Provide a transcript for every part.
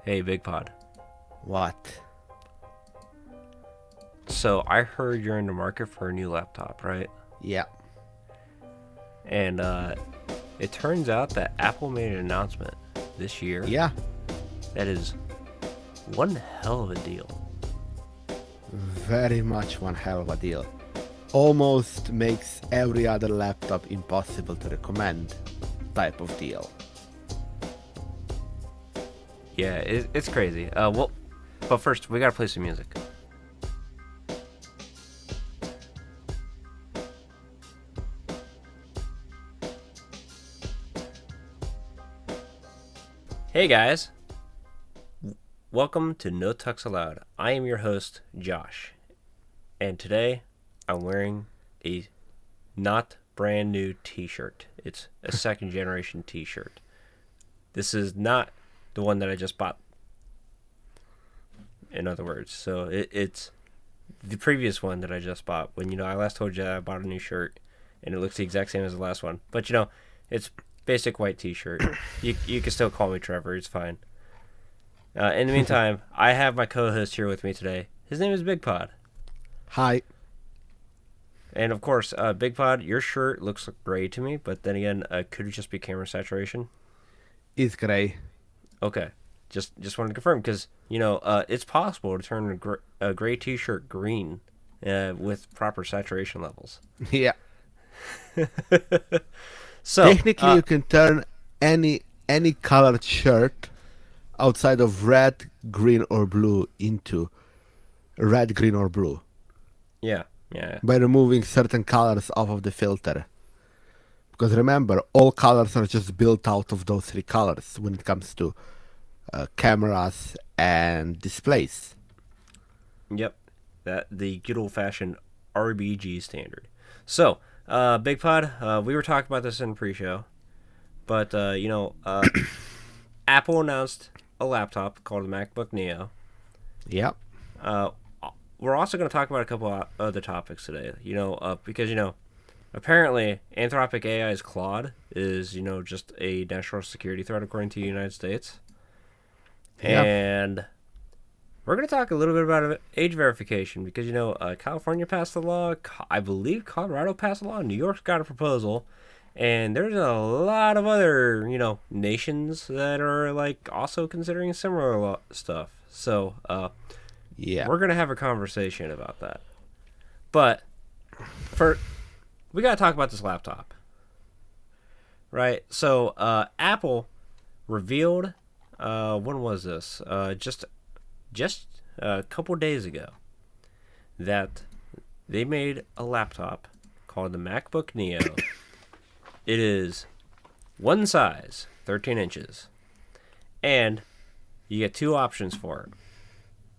Hey, Bigpod. What? So I heard you're in the market for a new laptop, right? Yeah. And it turns out that Apple made an announcement this year Yeah. that is one hell of a deal. Very much one hell of a deal. Almost makes every other laptop impossible to recommend type of deal. Yeah, it's crazy. But first we gotta play some music. Hey guys, welcome to No Tux Allowed. I am your host, Josh, and today I'm wearing a not brand new t-shirt. It's a second generation t-shirt. This is not the one that I just bought, in other words. So it's the previous one that I just bought when, I last told you that I bought a new shirt and it looks the exact same as the last one. But, it's basic white t-shirt. You can still call me Trevor. It's fine. In the meantime, I have my co-host here with me today. His name is Bigpod. Hi. And of course, Bigpod, your shirt looks gray to me, but then again, could it just be camera saturation? It's gray. Okay. Just wanted to confirm because, it's possible to turn a gray t-shirt green with proper saturation levels. Yeah. So Technically, you can turn any colored shirt outside of red, green, or blue into red, green, or blue yeah. by removing certain colors off of the filter. Because remember, all colors are just built out of those three colors when it comes to cameras and displays. Yep. That the good old-fashioned RBG standard. So, Bigpod, we were talking about this in pre-show, but Apple announced a laptop called the MacBook Neo. Yep. We're also going to talk about a couple other topics today. Because apparently Anthropic AI's Claude is just a national security threat according to the United States. Yeah. And we're going to talk a little bit about age verification because, California passed the law. I believe Colorado passed the law. New York's got a proposal. And there's a lot of other, nations that are, also considering similar stuff. So, Yeah. we're going to have a conversation about that. But, we got to talk about this laptop. Right? So, Apple revealed, when was this? Just a couple days ago, that they made a laptop called the MacBook Neo. It is one size, 13 inches, and you get two options for it.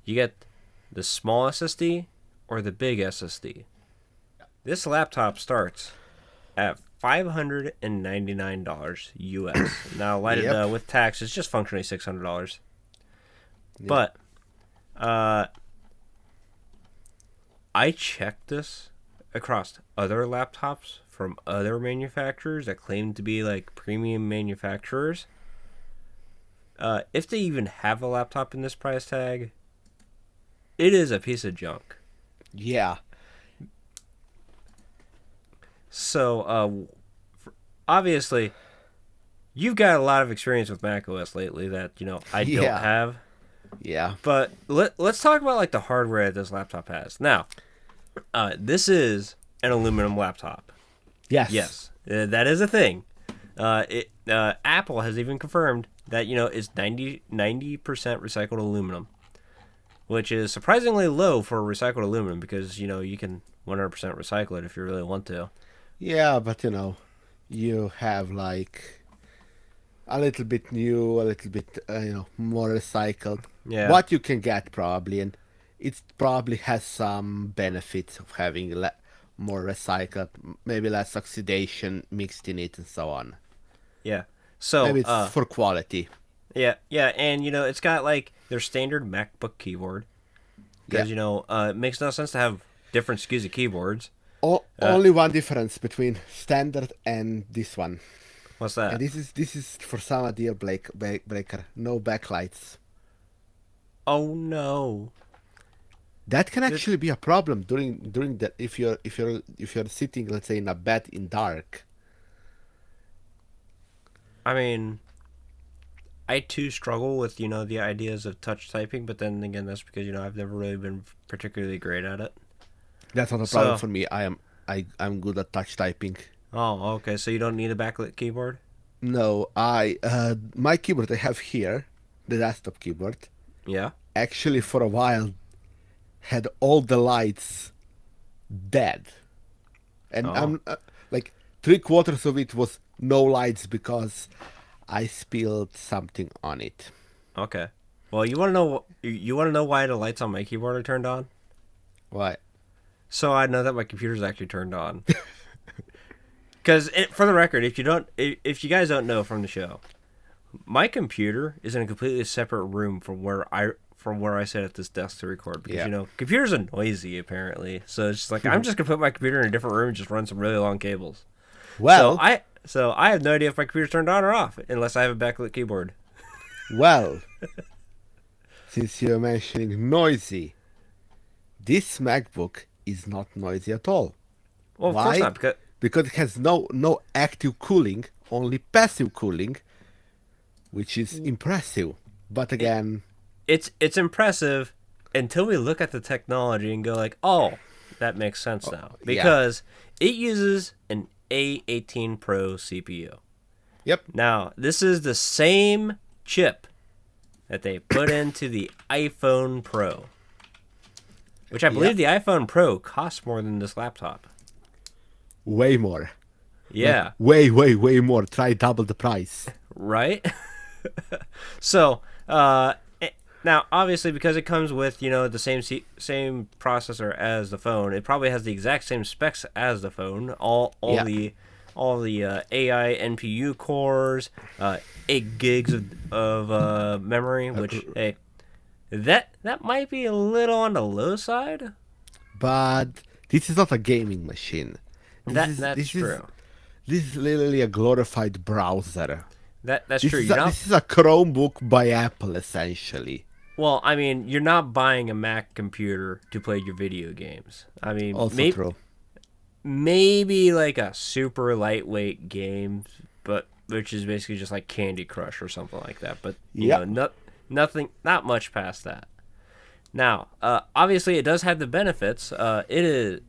You get the small SSD or the big SSD. This laptop starts at $599 US. Now, lighted with tax, it's just functionally $600. Yep. But I checked this across other laptops from other manufacturers that claim to be premium manufacturers. If they even have a laptop in this price tag, it is a piece of junk. Yeah. So, obviously, you've got a lot of experience with macOS lately that, I don't have. Yeah. But let's talk about, the hardware that this laptop has. Now, this is an aluminum laptop. Yes. That is a thing. Apple has even confirmed that, it's 90% recycled aluminum, which is surprisingly low for recycled aluminum because, you can 100% recycle it if you really want to. Yeah, but you have a little bit new, a little bit more recycled. Yeah. What you can get probably, and it probably has some benefits of having more recycled, maybe less oxidation mixed in it and so on. Yeah. So Maybe it's for quality. Yeah, and it's got their standard MacBook keyboard because it makes no sense to have different SKUs of keyboards. Only one difference between standard and this one. What's that? And this is for some a deal breaker. No backlights. Oh no. That can actually be a problem during that if you're sitting, let's say, in a bed in dark. I mean, I too struggle with, the ideas of touch typing, but then again, that's because, I've never really been particularly great at it. That's not a problem So, for me. I'm good at touch typing. oh, okay, so you don't need a backlit keyboard? No, I my keyboard I have here, the desktop keyboard, Yeah. actually for a while had all the lights dead, and Oh, I'm like 3/4 of it was no lights because I spilled something on it. okay. Well, you want to know why the lights on my keyboard are turned on? Why? So I know that my computer's actually turned on. Because for the record, if you guys don't know from the show, my computer is in a completely separate room from where I sit at this desk to record. Because Yeah. computers are noisy apparently, so it's just like I'm just gonna put my computer in a different room and just run some really long cables. So Well, I have no idea if my computer's turned on or off unless I have a backlit keyboard. well, since you're mentioning noisy, this MacBook is not noisy at all. Well, of course Why? not, because Because it has no active cooling, only passive cooling, which is impressive. But again, it's impressive until we look at the technology and go like, oh, that makes sense now yeah. because it uses an A18 Pro CPU. Yep. Now, this is the same chip that they put into the iPhone Pro, which I believe the iPhone Pro costs more than this laptop. Way more. Yeah, Way more. Try double the price. right? So, now obviously because it comes with, the same processor as the phone, it probably has the exact same specs as the phone. All Yeah. the AI NPU cores, 8 gigs of memory, which hey, that might be a little on the low side. But this is not a gaming machine. That's true. This is literally a glorified browser. That's This true. is You're not. this is a Chromebook by Apple, essentially. Well, I mean, you're not buying a Mac computer to play your video games. I mean, Also true. maybe like a super lightweight game, but which is basically just like Candy Crush or something like that. But Yep. not much past that. Now, obviously, it does have the benefits. It is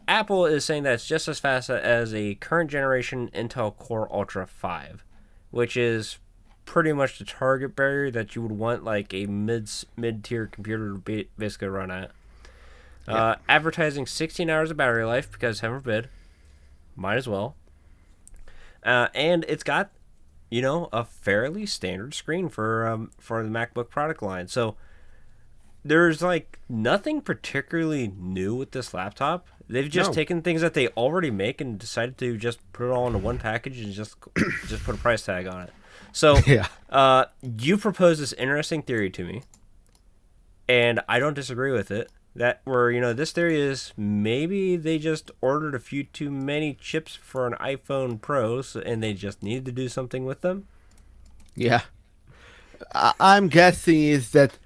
Apple is saying that it's just as fast as a current generation Intel Core Ultra 5, which is pretty much the target barrier that you would want like a mid-tier computer to basically run at. Advertising 16 hours of battery life because heaven forbid, might as well. And it's got, a fairly standard screen for the MacBook product line. So there's like nothing particularly new with this laptop. They've just No. taken things that they already make and decided to just put it all into one package and just put a price tag on it. So, Yeah. you proposed this interesting theory to me, and I don't disagree with it. This theory is maybe they just ordered a few too many chips for an iPhone Pro, and they just needed to do something with them. Yeah. I'm guessing is that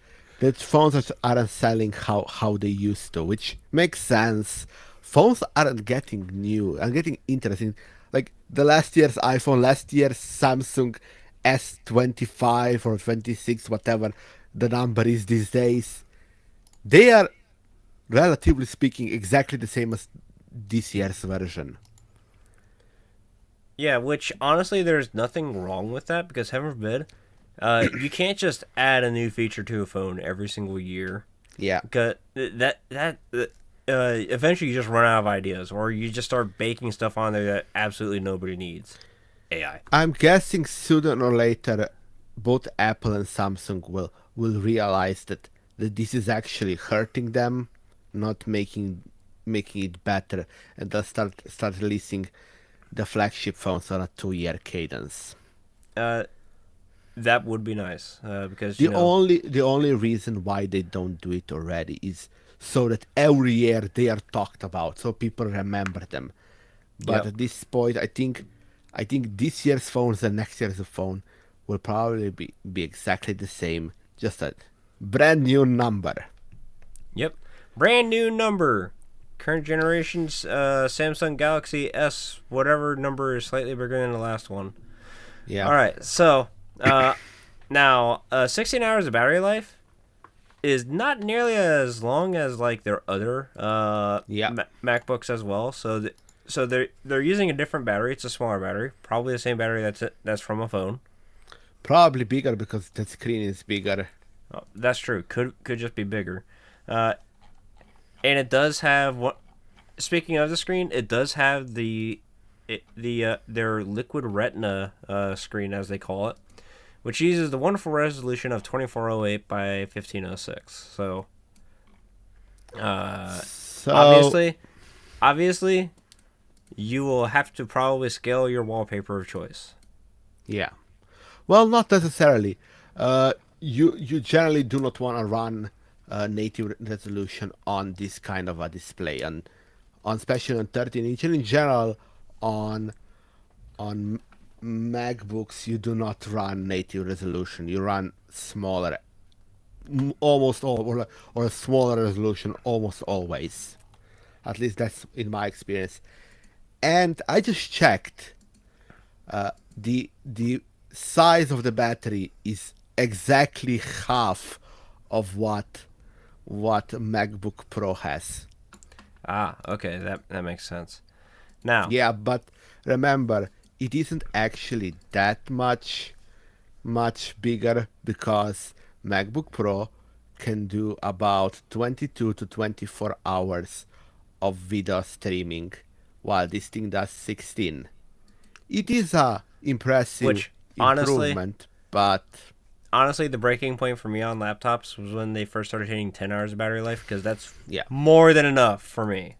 phones aren't selling how they used to, which makes sense. Phones aren't getting new and getting interesting. Like the last year's iPhone, last year's Samsung S25 or 26, whatever the number is these days, they are, relatively speaking, exactly the same as this year's version. Yeah, which honestly, there's nothing wrong with that because heaven forbid, you can't just add a new feature to a phone every single year. Yeah. Because eventually you just run out of ideas, or you just start baking stuff on there that absolutely nobody needs. AI. I'm guessing sooner or later, both Apple and Samsung will realize that this is actually hurting them, not making it better, and they'll start releasing the flagship phones on a 2-year cadence. That would be nice because The only reason why they don't do it already is so that every year they are talked about, so people remember them. But Yep. at this point, I think this year's phones and next year's phone will probably be exactly the same, just that Brand new number. Yep. Brand new number. Current generation's Samsung Galaxy S, whatever number is slightly bigger than the last one. Yeah. All right. So now 16 hours of battery life is not nearly as long as like their other MacBooks as well. So they're using a different battery. It's a smaller battery, probably the same battery that's from a phone. Probably bigger because the screen is bigger. Oh, that's true. Could just be bigger. And it does have what. Speaking of the screen, it does have their liquid retina screen, as they call it, which uses the wonderful resolution of 2408 by 1506. So, obviously, you will have to probably scale your wallpaper of choice. Yeah. Well, not necessarily. You generally do not want to run native resolution on this kind of a display, and especially on 13-inch. And in general, on MacBooks, you do not run native resolution. You run smaller, almost all, or a smaller resolution almost always. At least that's in my experience. And I just checked. The size of the battery is exactly half of what MacBook Pro has. Ah, okay, that makes sense. Now, Yeah, but remember, it isn't actually that much bigger because MacBook Pro can do about 22 to 24 hours of video streaming, while this thing does 16. It is a impressive which honestly, improvement, but the breaking point for me on laptops was when they first started hitting 10 hours of battery life, because that's yeah, more than enough for me.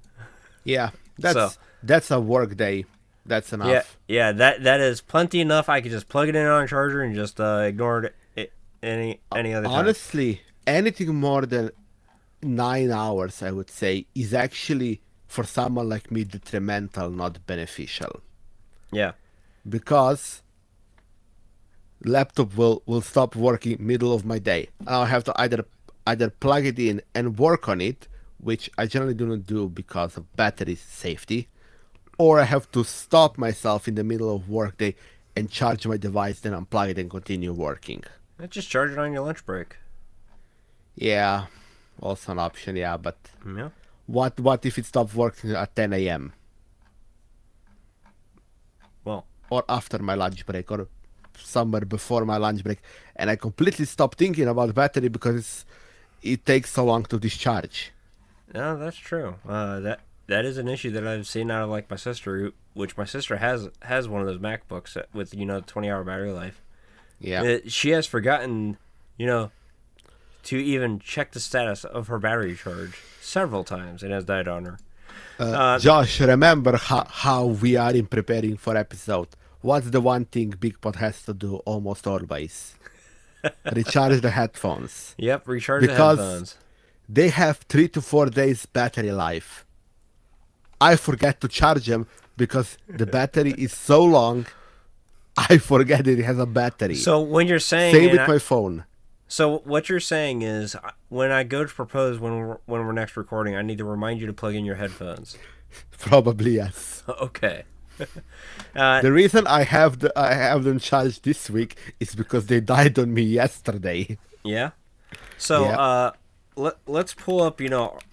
that's a work day. That's enough. Yeah, that is plenty enough. I could just plug it in on a charger and just ignore it any other time. Honestly, anything more than 9 hours, I would say, is actually for someone like me detrimental, not beneficial. Yeah. Because laptop will stop working middle of my day. I'll have to either plug it in and work on it, which I generally do not do because of battery safety, or I have to stop myself in the middle of workday and charge my device, then unplug it and continue working. Just charge it on your lunch break. Yeah, also an option. Yeah, but Yeah. what if it stops working at 10 a.m. Well, or after my lunch break, or somewhere before my lunch break, and I completely stop thinking about battery because it takes so long to discharge. no, that's true. That is an issue that I've seen out of like my sister, which my sister has one of those MacBooks with 20-hour battery life. Yeah. She has forgotten, to even check the status of her battery charge several times, and has died on her. Josh, remember how we are in preparing for episode. What's the one thing Bigpod has to do almost always? Recharge the headphones. Yep, recharge Because the headphones. they have 3 to 4 days battery life. I forget to charge them because the battery is so long. I forget it has a battery. So when you're saying Same with my phone. So what you're saying is, when I go to propose when we're next recording, I need to remind you to plug in your headphones. Probably yes. Okay. The reason I have them charged this week is because they died on me yesterday. Yeah. So Yeah. let's pull up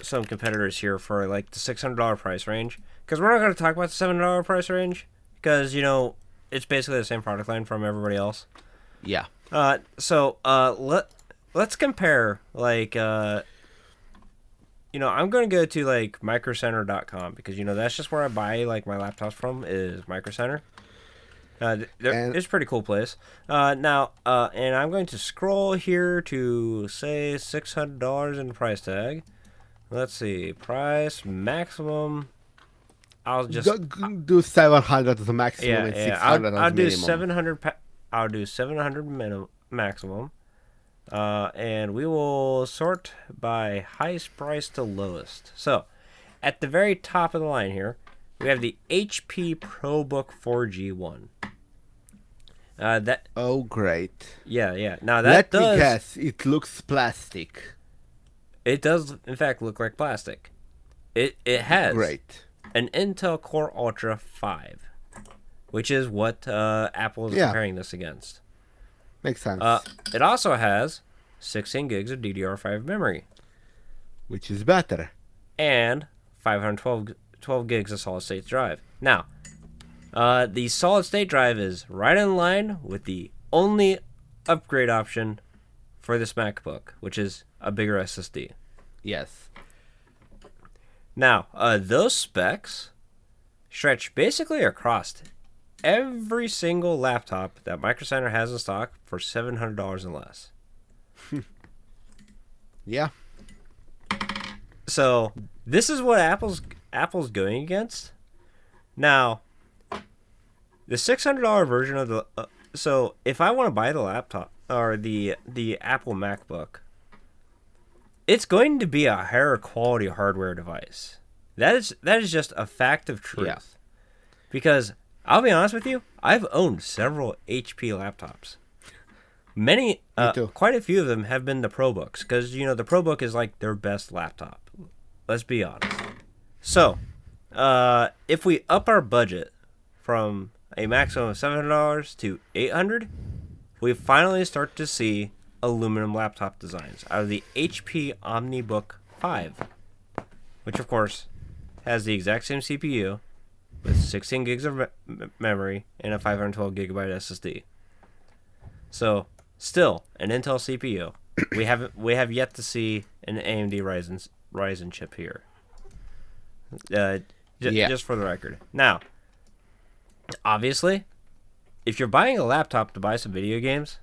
some competitors here for like the $600 price range, because we're not going to talk about the $700 price range, because it's basically the same product line from everybody else. Yeah. So let's compare, like, I'm going to go to like microcenter.com, because that's just where I buy like my laptops from, is Micro Center. It's a pretty cool place. Now, and I'm going to scroll here to say $600 in the price tag. Let's see, price maximum. I'll just do 700 as a maximum and 600 I'll as do minimum. 700. I'll do 700 maximum. And we will sort by highest price to lowest. So, at the very top of the line here, we have the HP ProBook 4G1. That Oh, great. yeah. Now Let me guess. It looks plastic. it does in fact look like plastic. It has Great. an Intel Core Ultra 5, which is what Apple is Yeah, comparing this against. makes sense. It also has 16 gigs of DDR5 memory Which is better. and 512 gigs of solid state drive. Now, the solid state drive is right in line with the only upgrade option for this MacBook, which is a bigger SSD. Yes. Now, those specs stretch basically across every single laptop that Micro Center has in stock for $700 and less. Yeah. So this is what Apple's going against. Now, the $600 version of the so if I want to buy the laptop or the Apple MacBook, it's going to be a higher quality hardware device. That is just a fact of truth. Yeah. Because I'll be honest with you, I've owned several HP laptops. Many, Me too. quite a few of them have been the ProBooks, because you know the ProBook is like their best laptop. Let's be honest. So, if we up our budget from a maximum of $700 to $800, we finally start to see aluminum laptop designs out of the HP OmniBook 5, which of course has the exact same CPU with 16 gigs of memory and a 512 gigabyte SSD. So, still an Intel CPU. We have yet to see an AMD Ryzen chip here. Just for the record. Now, obviously, if you're buying a laptop to buy some video games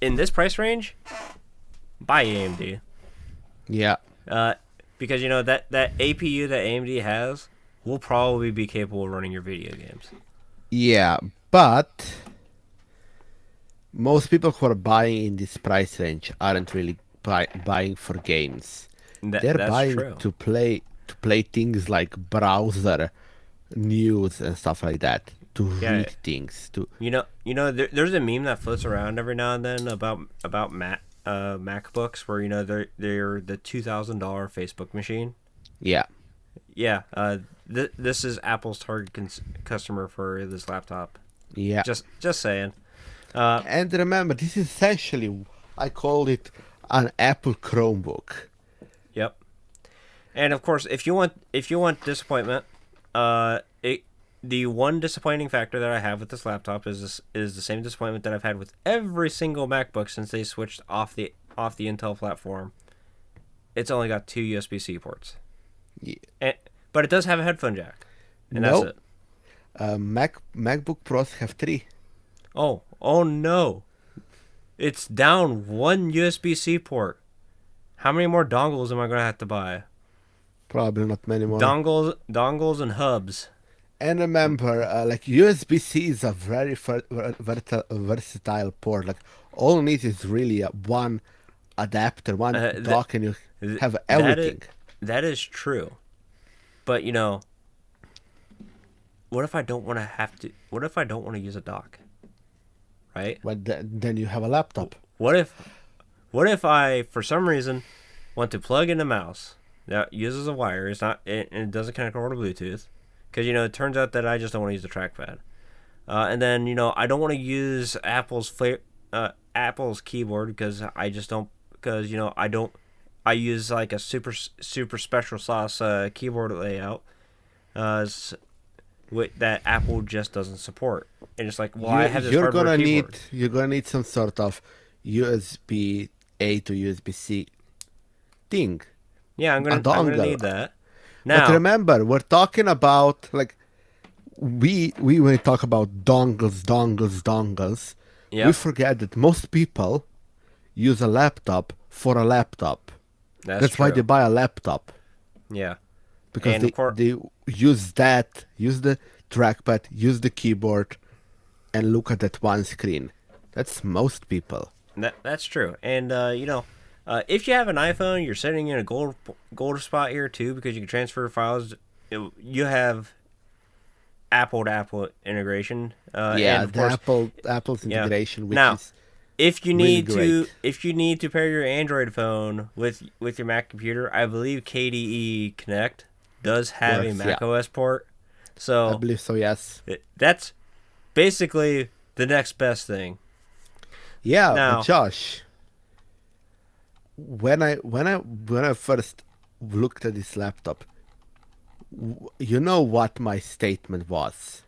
in this price range, buy AMD. Yeah. Because you know that APU that AMD has will probably be capable of running your video games. Yeah, but most people who are buying in this price range aren't really buying for games. They're That's buying true. to play things like browser news and stuff like that. To read things. You know, there's a meme that floats around every now and then about MacBooks where you know they're the $2,000 Facebook machine. Yeah. Yeah. This is Apple's target customer for this laptop. Yeah. Just saying. And remember, this is essentially, I call it an Apple Chromebook. Yep. And of course, if you want disappointment, the one disappointing factor that I have with this laptop is the same disappointment that I've had with every single MacBook since they switched off the Intel platform. It's only got 2 USB-C ports. Yeah. But it does have a headphone jack. And Nope. that's it. MacBook Pros have 3. Oh no. It's down 1 USB-C port. How many more dongles am I going to have to buy? Probably not many more. Dongles and hubs. And remember, like USB-C is a very versatile port. Like all you need is really one adapter, one dock, and you have everything. That is true. But you know, what if I don't want to use a dock? Right? But then you have a laptop. What if I, for some reason, want to plug in a mouse that uses a wire? It doesn't connect over to Bluetooth, because you know it turns out that I just don't want to use the trackpad, and then you know I don't want to use Apple's keyboard because I just don't, because you know I use like a super special sauce keyboard layout, that Apple just doesn't support. And it's like, well, I have this hardware keyboard. You're gonna need some sort of USB A to USB C thing. Yeah, I'm gonna need that. Now, But remember, we're talking about like we when we talk about dongles, Yep. we forget that most people use a laptop for a laptop. That's why true. they buy a laptop. Yeah. Because And they use the trackpad, use the keyboard, and look at that one screen. That's most people. That's true. And you know, if you have an iPhone, you're sitting in a gold spot here too, because you can transfer files. You have Apple to Apple integration. Yeah, and of the course, Apple's yeah. integration, which Now, is if you really need to, great. if you need to pair your Android phone with your Mac computer, I believe KDE Connect does have a Works, yeah. Mac OS port. I So believe so, yes. that's basically the next best thing. Yeah, but Now, Josh, when I first looked at this laptop, you know what my statement was?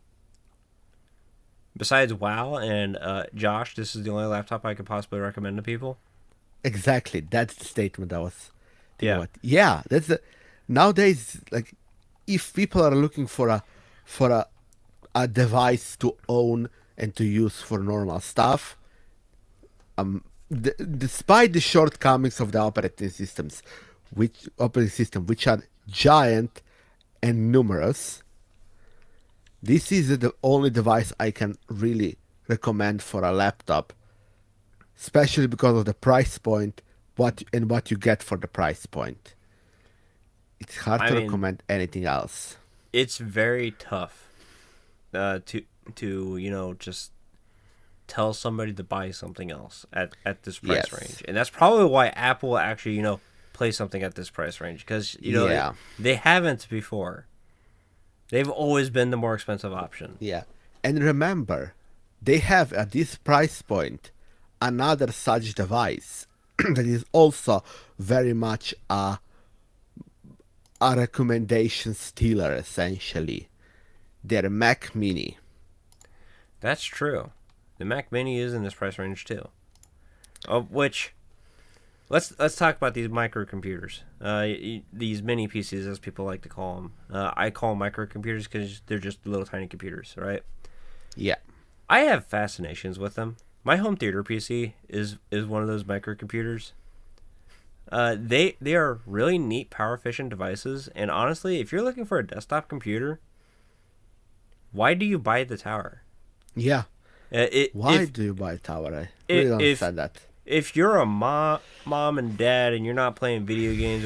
besides WoW and Josh, this is the only laptop I could possibly recommend to people. Exactly, that's the statement I was thinking Yeah, about. Yeah, that's the nowadays, like, if people are looking for a device to own and to use for normal stuff, despite the shortcomings of the operating system, which are giant and numerous, this is the only device I can really recommend for a laptop, especially because of the price point, what you get for the price point. It's hard I to mean, recommend anything else. it's very tough to just tell somebody to buy something else at this price Yes. range, and that's probably why Apple actually play something at this price range because Yeah. they haven't before. They've always been the more expensive option. Yeah. And remember, they have at this price point another such device that is also very much a recommendation stealer, essentially. Their Mac Mini. That's true. The Mac Mini is in this price range too. Of which, let's talk about these microcomputers. These mini PCs, as people like to call them. I call them microcomputers because they're just little tiny computers, right? Yeah. I have fascinations with them. My home theater PC is one of those microcomputers. They are really neat, power efficient devices. And honestly, if you're looking for a desktop computer, why do you buy the tower? Yeah. Why If do you buy a tower? I really don't if understand that. if you're a mom and dad and you're not playing video games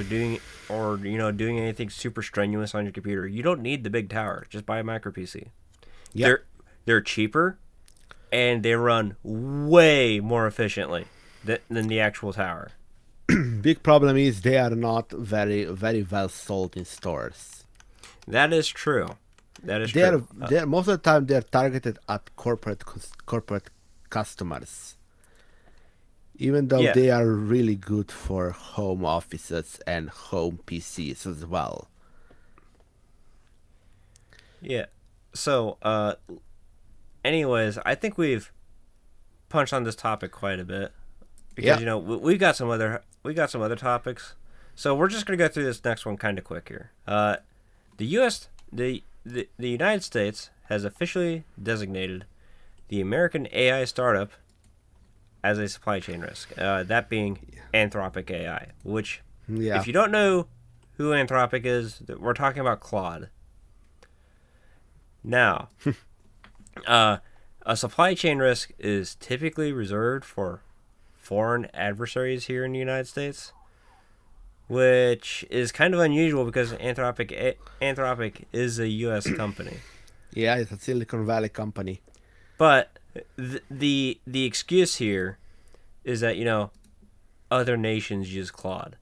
or doing anything super strenuous on your computer, you don't need the big tower. Just buy a micro PC. Yeah. They're cheaper and they run way more efficiently than the actual tower. Big problem is they are not very, very well sold in stores. That is true. That is They're true. they're most of the time they're targeted at corporate customers. Even though Yeah, they are really good for home offices and home PCs as well. yeah. So, anyways, I think we've punched on this topic quite a bit because Yeah. we got some other topics. So we're just gonna go through this next one kind of quick here. The U.S. The United States has officially designated the American AI startup as a supply chain risk. That being Anthropic AI, which, Yeah. if you don't know who Anthropic is, we're talking about Claude. Now, a supply chain risk is typically reserved for foreign adversaries here in the United States, which is kind of unusual because Anthropic is a U.S. company. Yeah, it's a Silicon Valley company. But the excuse here is that other nations use Claude.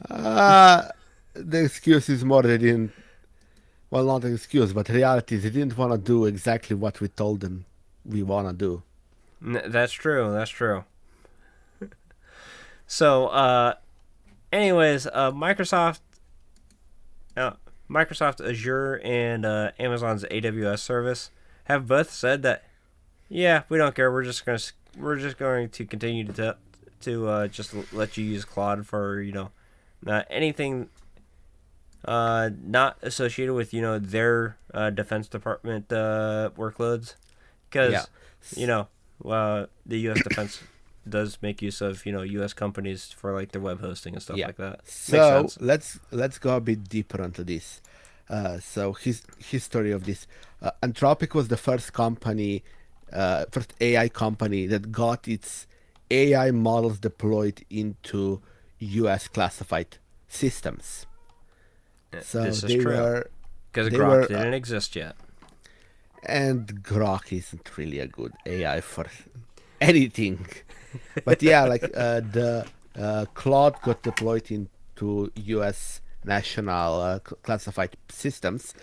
The excuse is more they didn't. Well, not an excuse, but reality is they didn't want to do exactly what we told them we want to do. That's true. That's true. So, anyways, Microsoft Azure and Amazon's AWS service have both said that, yeah, we don't care. We're just going to continue to just let you use Claude for anything not associated with their Defense Department workloads, because Yeah. the U.S. Defense does make use of U.S. companies for like their web hosting and stuff Yeah. like that. So Makes sense. let's go a bit deeper into this. So history of this. Anthropic was the first company, first AI company that got its AI models deployed into U.S. classified systems. So This is they true. were Because they Grok were, didn't exist yet. and Grok isn't really a good AI for anything. But yeah, like the Claude got deployed into U.S. national classified systems,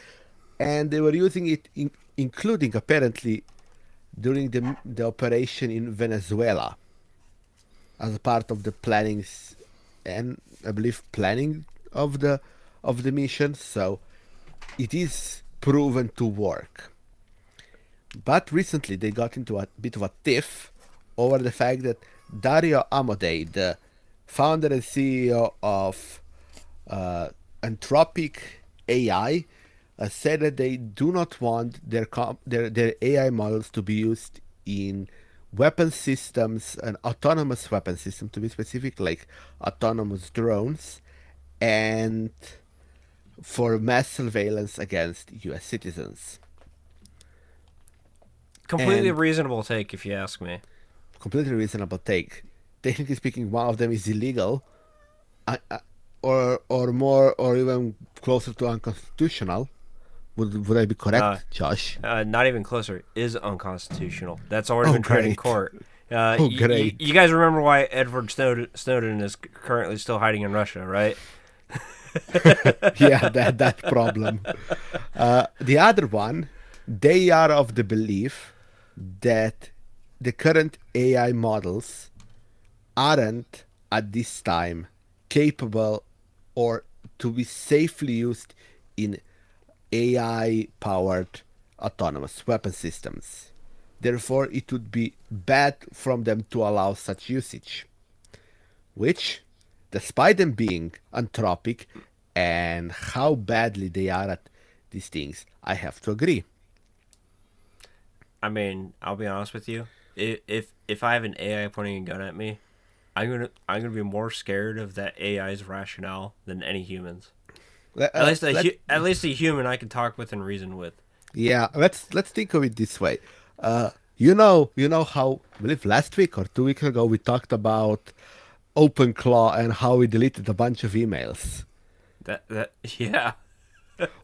and they were using it, including apparently during the operation in Venezuela, as a part of the plannings, and I believe planning of the mission. So it is proven to work. But recently they got into a bit of a tiff over the fact that Dario Amodei, the founder and CEO of Anthropic AI, said that they do not want their AI models to be used in weapon systems and autonomous weapon systems, to be specific, like autonomous drones, and for mass surveillance against US citizens. Completely And reasonable take, if you ask me. completely reasonable take. Technically speaking, one of them is illegal, or more, or even closer to unconstitutional. Would I be Uh, correct, Josh? Not even closer. Is unconstitutional. That's already Oh, been tried in great. court. Oh, great. You guys remember why Edward Snowden is currently still hiding in Russia, right? Yeah, that problem. The other one, they are of the belief that the current AI models aren't at this time capable or to be safely used in AI powered autonomous weapon systems. Therefore, it would be bad from them to allow such usage, which, despite them being anthropic and how badly they are at these things, I have to agree. I mean, I'll be honest with you. If I have an AI pointing a gun at me, I'm gonna be more scared of that AI's rationale than any humans. At least a human I can talk with and reason with. Yeah, let's think of it this way. You know how I believe last week or 2 weeks ago we talked about OpenClaw and how we deleted a bunch of emails. That yeah.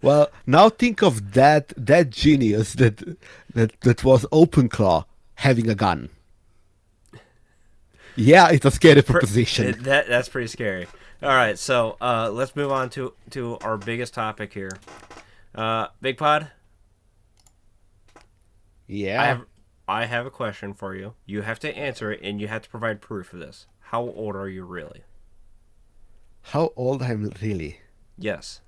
Well, now think of that genius that was OpenClaw having a gun. Yeah, it's a scary proposition. That's pretty scary. All right, so let's move on to our biggest topic here. Bigpod, Yeah. I have a question for you. You have to answer it, and you have to provide proof of this. How old are you really? How old I'm really? Yes.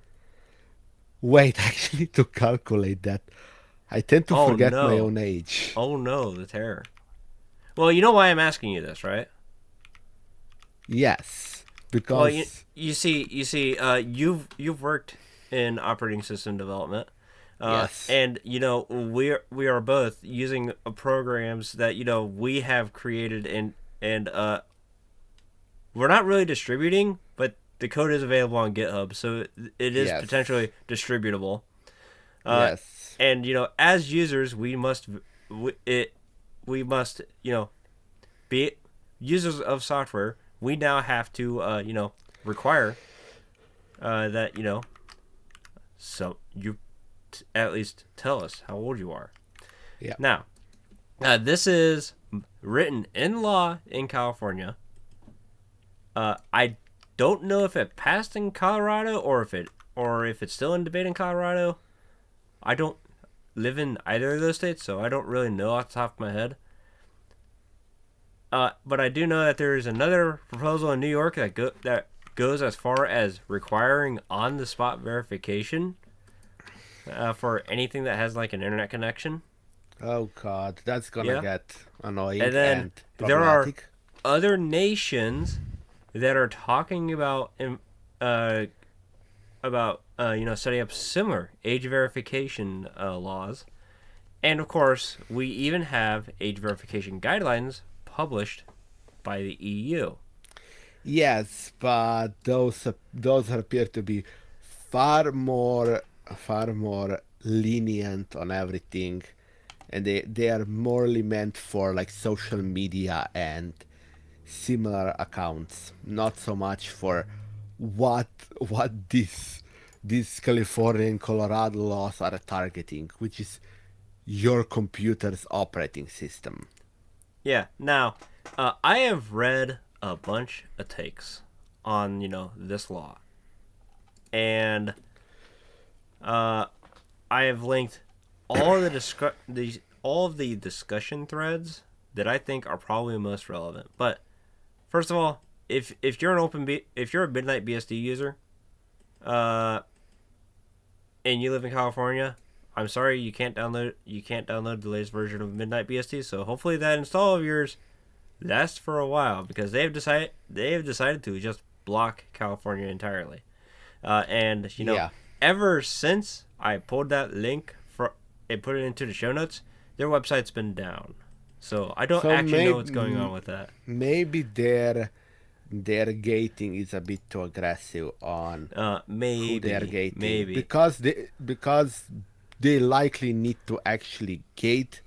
Wait, I actually need to calculate that. I tend to Oh forget my no. own age. Oh no, the terror. Well, you know why I'm asking you this, right? Yes, Well, because you've worked in operating system development. yes, And we are both using programs that we have created, and we're not really distributing, but the code is available on GitHub, so it is yes, potentially distributable. Uh, yes, and as users, we must be users of software. We now have to require that so you at least tell us how old you are. yeah. Now, this is written in law in California. I don't know if it passed in Colorado or if it's still in debate in Colorado. I don't live in either of those states, so I don't really know off the top of my head. But I do know that there is another proposal in New York that goes as far as requiring on-the-spot verification for anything that has like an internet connection. Oh God, that's gonna Yeah. get annoying And then and there are problematic. other nations that are talking about setting up similar age verification laws, and of course we even have age verification guidelines published by the EU. Yes, but those appear to be far more lenient on everything, and they are morely meant for like social media and similar accounts, not so much for what this these California and Colorado laws are targeting, which is your computer's operating system. Yeah. Now, I have read a bunch of takes on this law, and I have linked all all of the discussion threads that I think are probably most relevant. But first of all, if you're if you're a Midnight BSD user, and you live in California, I'm sorry you can't download the latest version of Midnight BSD. So hopefully that install of yours lasts for a while, because they have decided to just block California entirely. And Yeah. ever since I pulled that link and put it into the show notes, their website's been down. So I don't So actually know what's going on with that. maybe their gating is a bit too aggressive on who they are gating, Maybe. because they likely need to actually gate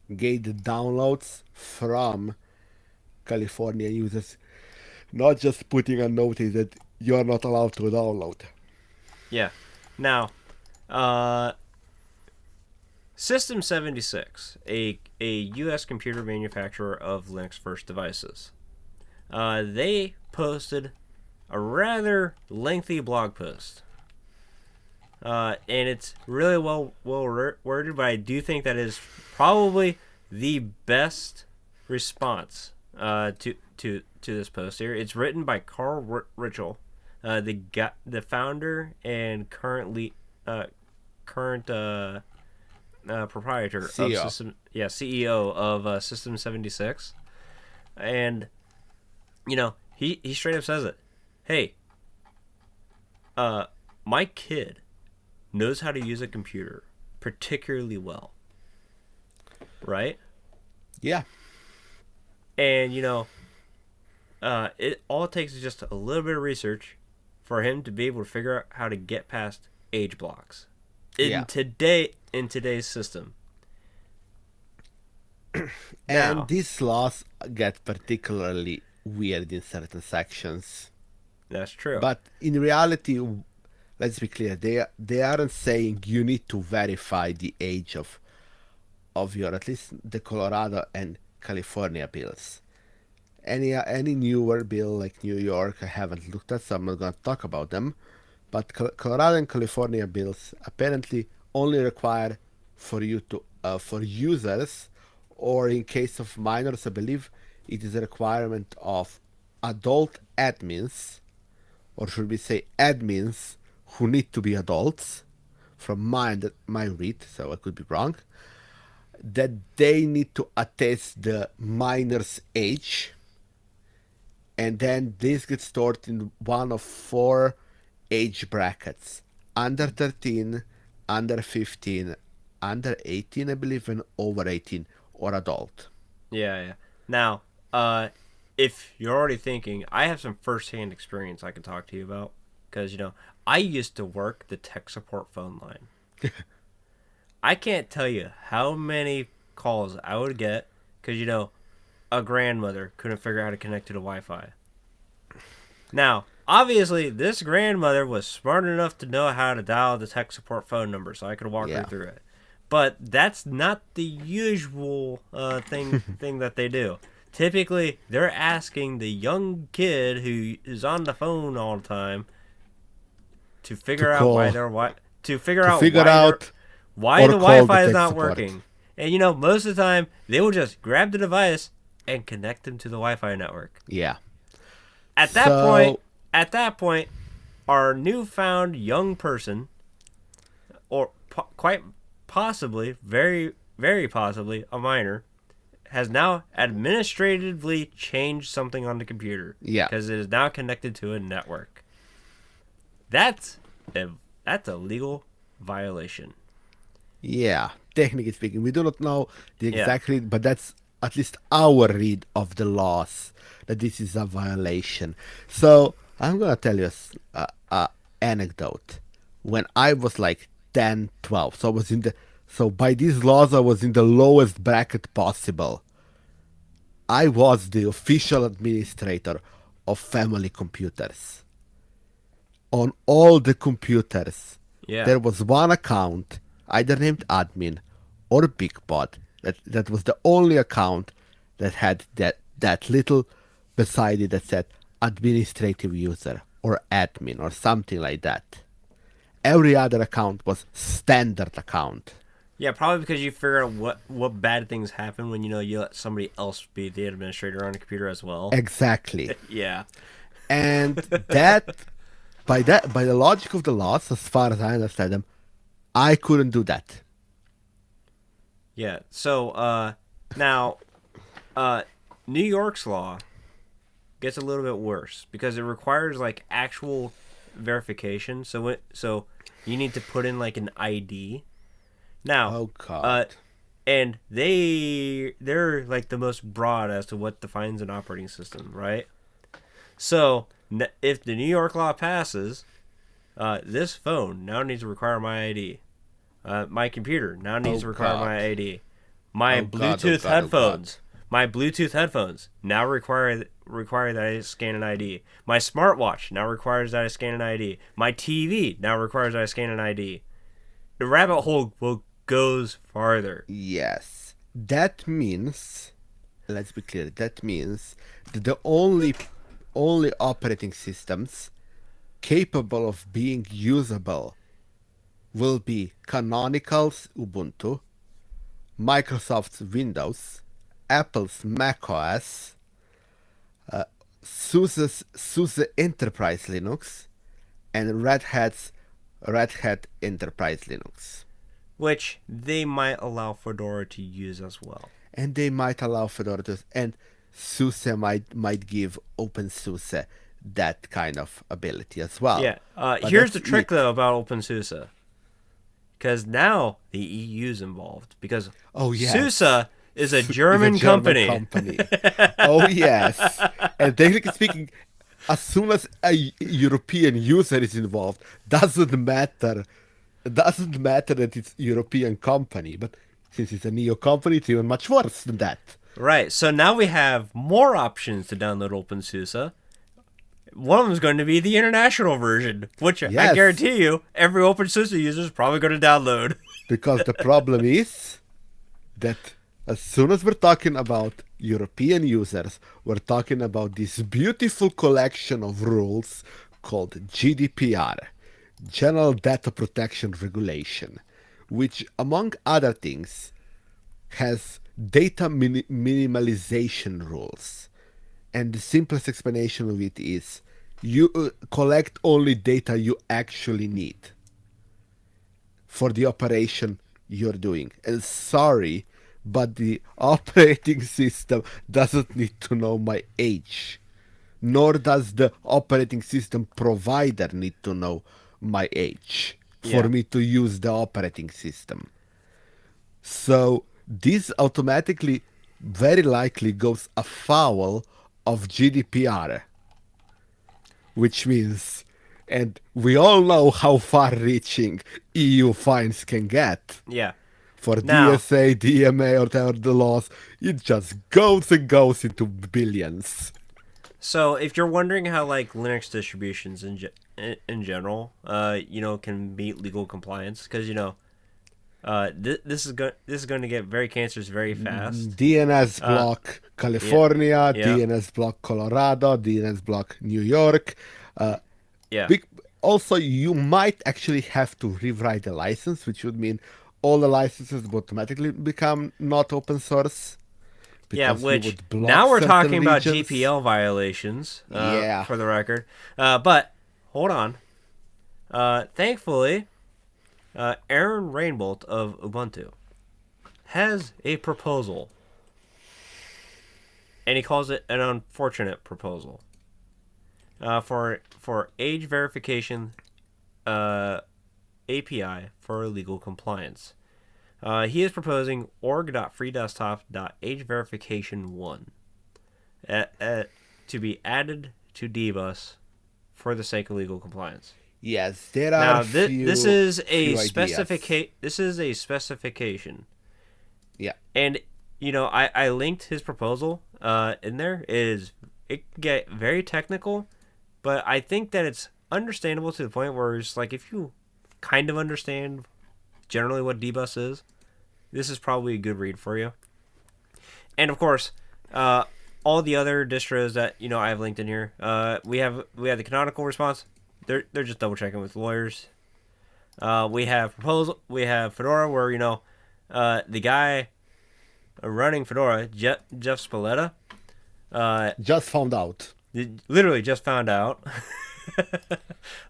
the downloads from California users, not just putting a notice that you're not allowed to download. Yeah. Now, System 76, a U.S. computer manufacturer of Linux first devices, they posted a rather lengthy blog post. And it's really well worded, but I do think that is probably the best response to this post here. It's written by Carl Ritchell, the founder and current proprietor CEO. of CEO of System 76, and he straight up says it. Hey, my kid knows how to use a computer particularly well, right? Yeah. And it all it takes is just a little bit of research for him to be able to figure out how to get past age blocks in today's system. And these laws get particularly weird in certain sections. That's true. But in reality, let's be clear, they aren't saying you need to verify the age of your, at least the Colorado and California bills. Any newer bill like New York, I haven't looked at, so I'm not going to talk about them. But Colorado and California bills apparently only require for you to for users, or in case of minors, I believe it is a requirement of adult admins, or should we say admins who need to be adults, from my read, so I could be wrong, that they need to attest the minor's age, and then this gets stored in one of 4 age brackets: under 13, under 15, under 18, I believe, and over 18, or adult. Yeah. Now, if you're already thinking, I have some first-hand experience I can talk to you about, because I used to work the tech support phone line. I can't tell you how many calls I would get because a grandmother couldn't figure out how to connect to the Wi-Fi. Now, obviously, this grandmother was smart enough to know how to dial the tech support phone number, so I could walk her through it. But that's not the usual thing that they do. Typically, they're asking the young kid who is on the phone all the time to figure out why the Wi-Fi is not working. And most of the time, they will just grab the device and connect them to the Wi-Fi network. Yeah. At that point, our newfound young person, or quite possibly, very, very possibly, a minor, has now administratively changed something on the computer. Yeah. Because it is now connected to a network. That's a legal violation. Yeah, technically speaking, we do not know the exact read, but that's at least our read of the laws, that this is a violation. So I'm gonna tell you a anecdote. When I was like 10, 12, so by these laws I was in the lowest bracket possible. I was the official administrator of family computers. on all the computers, Yeah. there was one account, either named admin or Bigpod. That was the only account that had that little beside it that said administrative user or admin or something like that. Every other account was standard account. Yeah, probably because you figure out what bad things happen when you let somebody else be the administrator on a computer as well. Exactly. Yeah. And by the logic of the laws, as far as I understand them, I couldn't do that. Yeah. So now New York's law gets a little bit worse because it requires like actual verification. So you need to put in like an ID. Now, Oh God. and they're like the most broad as to what defines an operating system, right? So if the New York law passes, this phone now needs to require my ID. My computer now needs to require my ID. My Bluetooth headphones. My Bluetooth headphones now require that I scan an ID. My smartwatch now requires that I scan an ID. My TV now requires that I scan an ID. The rabbit hole goes farther. Yes. That means, let's be clear, that means that the only operating systems capable of being usable will be Canonical's Ubuntu, Microsoft's Windows, Apple's macOS, SUSE Enterprise Linux, and Red Hat Enterprise Linux. Which they might allow Fedora to use as well. And they might allow Fedora to, and SUSE might give OpenSUSE that kind of ability as well. Yeah. Here's the trick though about OpenSUSE, because now the EU's involved because SUSE is a German company. Oh yes, and technically speaking, as soon as a European user is involved, doesn't matter that it's a European company, but since it's a neo company, it's even much worse than that. Right. So now we have more options to download OpenSUSE. One of them is going to be the international version, which I guarantee you, every OpenSUSE user is probably going to download. Because the problem is that as soon as we're talking about European users, we're talking about this beautiful collection of rules called GDPR, General Data Protection Regulation, which, among other things, has data minimalization rules. And the simplest explanation of it is you collect only data you actually need for the operation you're doing. And sorry, but the operating system doesn't need to know my age, nor does the operating system provider need to know my age for me to use the operating system. So this automatically, very likely, goes afoul of GDPR, which means, and we all know how far-reaching EU fines can get. Yeah. For DSA, DMA, or whatever the laws, it just goes and goes into billions. So if you're wondering how like Linux distributions in general, can meet legal compliance, because this is going to get very cancerous very fast. DNS block California, DNS block Colorado, DNS block New York. Also, you might actually have to rewrite the license, which would mean all the licenses would automatically become not open source. Yeah, which now we're talking about GPL violations, for the record. But, hold on. Thankfully, Aaron Rainbolt of Ubuntu has a proposal. And he calls it an unfortunate proposal. For age verification API for legal compliance. He is proposing org.freedesktop.ageVerification1 to be added to DBus for the sake of legal compliance. Yes, there are. This is a specification. Yeah, and I linked his proposal in there. It can get very technical, but I think that it's understandable to the point where it's like if you kind of understand generally what dbus is, this is probably a good read for you. And of course, all the other distros that I have linked in here, we have the canonical response. They're just double checking with lawyers. We have proposal. We have Fedora, where the guy running Fedora, Jeff Spalletta, just found out. literally just found out.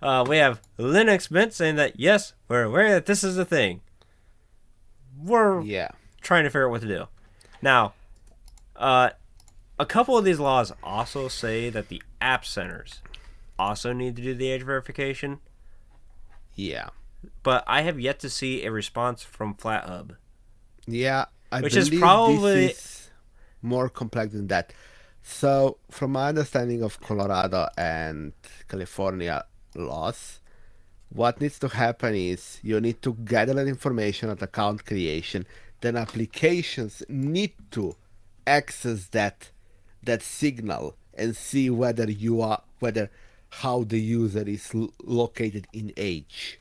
We have Linux Mint saying that yes, we're aware that this is a thing. We're trying to figure out what to do. Now, a couple of these laws also say that the app centers also need to do the age verification. Yeah. But I have yet to see a response from FlatHub. Yeah, which is probably this is more complex than that. So, from my understanding of Colorado and California laws, what needs to happen is you need to gather that information at account creation. Then applications need to access that signal and see whether how the user is located in age,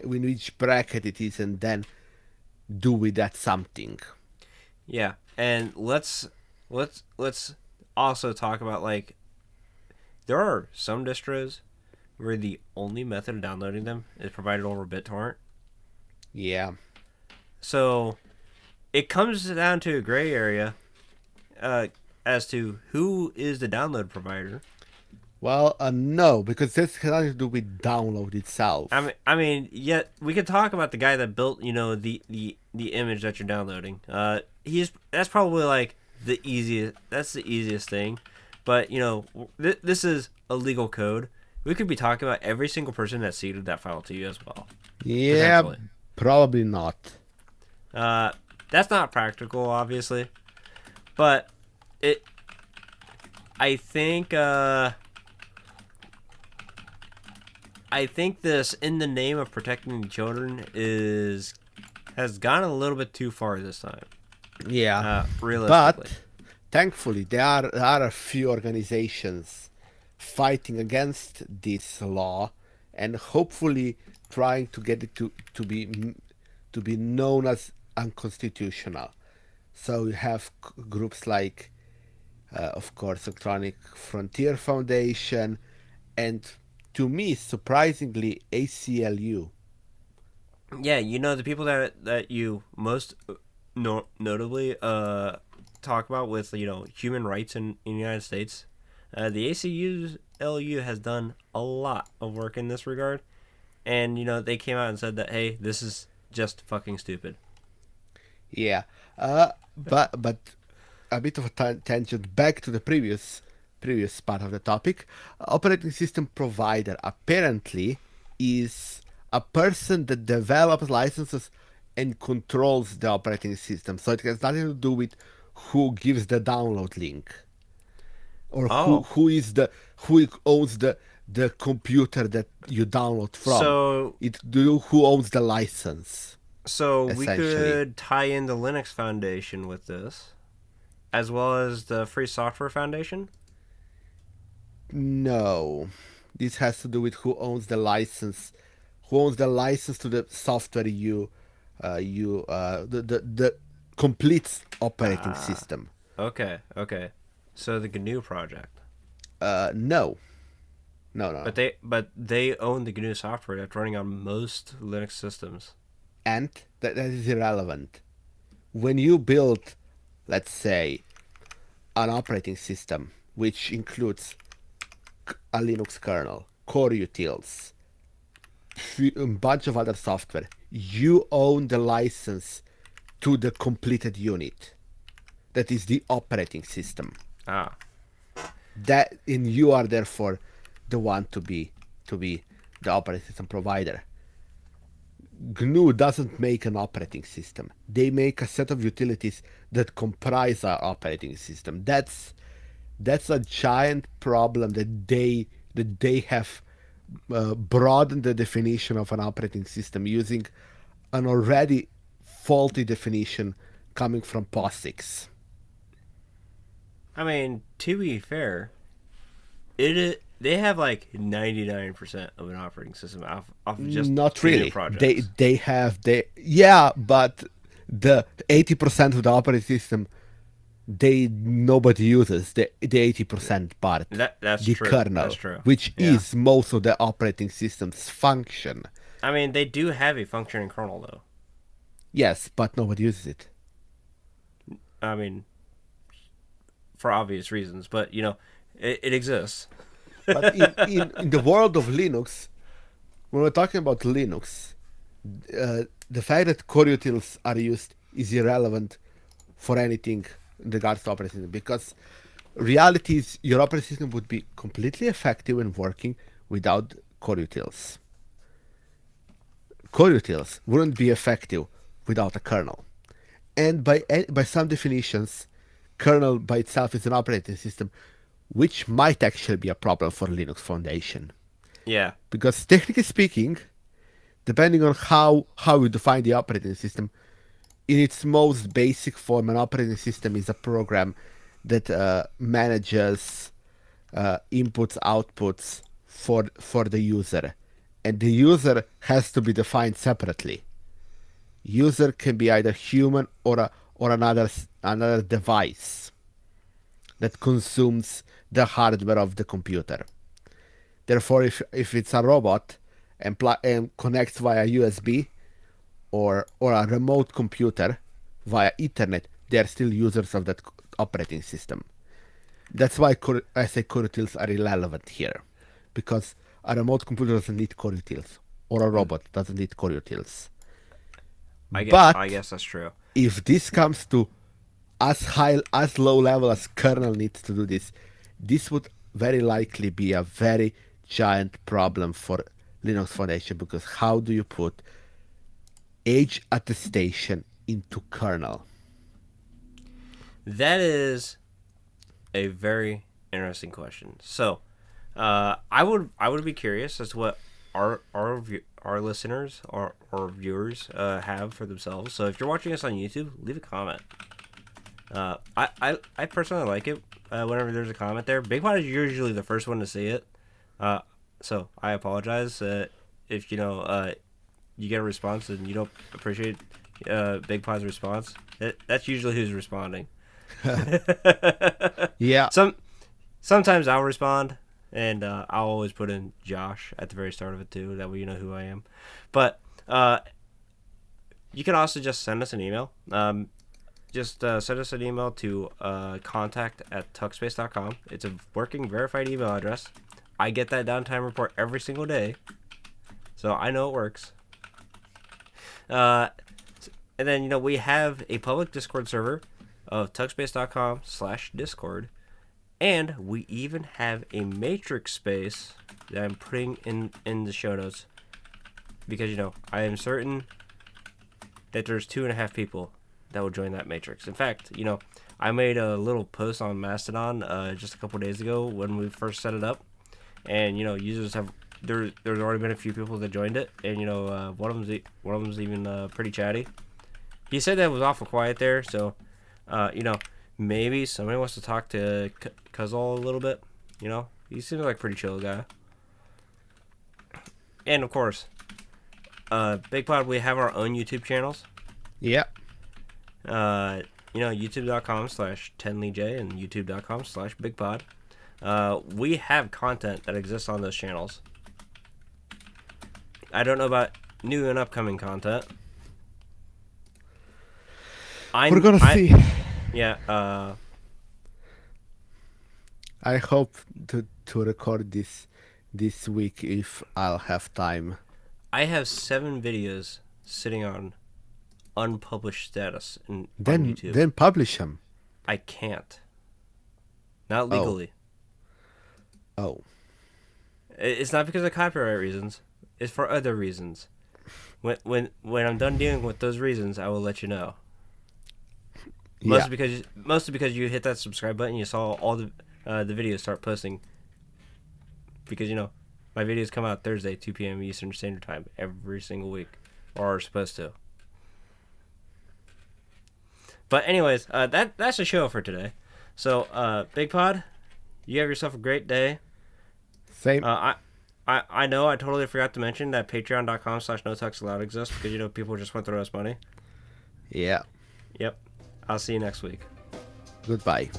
in which bracket it is, and then do with that something. Yeah, and let's also talk about, like, there are some distros where the only method of downloading them is provided over BitTorrent. Yeah. So it comes down to a gray area as to who is the download provider. Well, no, because this has nothing to do with download itself. I mean, yet we could talk about the guy that built, the image that you're downloading. That's probably like the easiest. That's the easiest thing, but this is a legal code. We could be talking about every single person that seeded that file to you as well. Yeah, probably not. That's not practical, obviously, but I think this, in the name of protecting children, has gone a little bit too far this time. Yeah, realistically. But thankfully, there are a few organizations fighting against this law, and hopefully trying to get it to be known as unconstitutional. So you have groups like, of course, Electronic Frontier Foundation, and to me, surprisingly, ACLU. Yeah, the people that you most notably talk about with human rights in the United States. The ACLU has done a lot of work in this regard, and they came out and said that, hey, this is just fucking stupid. Yeah, but a bit of a tangent back to the previous part of the topic. Operating system provider apparently is a person that develops licenses and controls the operating system. So it has nothing to do with who gives the download link, or who owns the computer that you download from. So who owns the license. So we could tie in the Linux Foundation with this, as well as the Free Software Foundation. No, this has to do with who owns the license. Who owns the license to the software the complete operating system. Okay. So the GNU project. No. But they own the GNU software that's running on most Linux systems. And that is irrelevant. When you build, let's say, an operating system which includes a Linux kernel, core utils, a bunch of other software, you own the license to the completed unit. That is the operating system. And you are therefore the one to be the operating system provider. GNU doesn't make an operating system. They make a set of utilities that comprise our operating system. That's a giant problem that they have broadened the definition of an operating system using an already faulty definition coming from POSIX. I mean, to be fair, it they have like 99% of an operating system off of just Not data really. projects. Yeah, but the 80% of the operating system they nobody uses the 80% part, That's the true. That's kernel, true. which Yeah. is most of the operating system's function. I mean, they do have a functioning kernel though. Yes, but nobody uses it. I mean, for obvious reasons, but it exists. But in the world of Linux, when we're talking about Linux, the fact that core utils are used is irrelevant for anything in regards to operating system, because reality is your operating system would be completely effective and working without core utils. Core utils wouldn't be effective without a kernel. And by some definitions, kernel by itself is an operating system, which might actually be a problem for Linux Foundation. Yeah. Because technically speaking, depending on how you define the operating system, in its most basic form, an operating system is a program that manages inputs, outputs for the user, and the user has to be defined separately. User can be either human or another device that consumes the hardware of the computer. Therefore, if it's a robot and connects via USB or a remote computer via Ethernet, they are still users of that operating system. That's why I say core utils are irrelevant here, because a remote computer doesn't need core utils, or a robot doesn't need core utils. I But guess that's true. if this comes to as low level as kernel needs to do this would very likely be a very giant problem for Linux Foundation, because how do you put age attestation into kernel? That is a very interesting question. So, I would be curious as to what our listeners or viewers have for themselves. So if you're watching us on YouTube, leave a comment. I personally like it whenever there's a comment there. Bigpod is usually the first one to see it. So I apologize if you get a response and you don't appreciate Bigpod's response. That's usually who's responding. Yeah. Sometimes I'll respond, and I'll always put in Josh at the very start of it too. That way you know who I am. But you can also just send us an email. Just send us an email to contact@tuxbase.com. It's a working, verified email address. I get that downtime report every single day, so I know it works. And then, we have a public Discord server of tuxbase.com/discord. And we even have a matrix space that I'm putting in the show notes. Because, I am certain that there's 2.5 people that will join that matrix. In fact, I made a little post on Mastodon just a couple days ago when we first set it up. And, users have... There's already been a few people that joined it. And, one of them's even pretty chatty. He said that it was awful quiet there, so, maybe somebody wants to talk to Kuzal a little bit. He seems like a pretty chill guy. And of course, Bigpod, we have our own YouTube channels. Yeah. YouTube.com/10leej and YouTube.com/Bigpod. We have content that exists on those channels. I don't know about new and upcoming content. We're gonna see. Yeah. I hope to record this week if I'll have time. I have 7 videos sitting on unpublished status on YouTube. Then publish them. I can't. Not legally. Oh. It's not because of copyright reasons. It's for other reasons. When I'm done dealing with those reasons, I will let you know. Mostly because you hit that subscribe button, you saw all the videos start posting. Because my videos come out Thursday, 2 p.m. Eastern Standard Time every single week, or are supposed to. But anyways, that's the show for today. So, Bigpod, you have yourself a great day. Same. I know I totally forgot to mention that patreon.com/notuxallowed exists because, you know, people just want to throw us money. Yeah. Yep. I'll see you next week. Goodbye.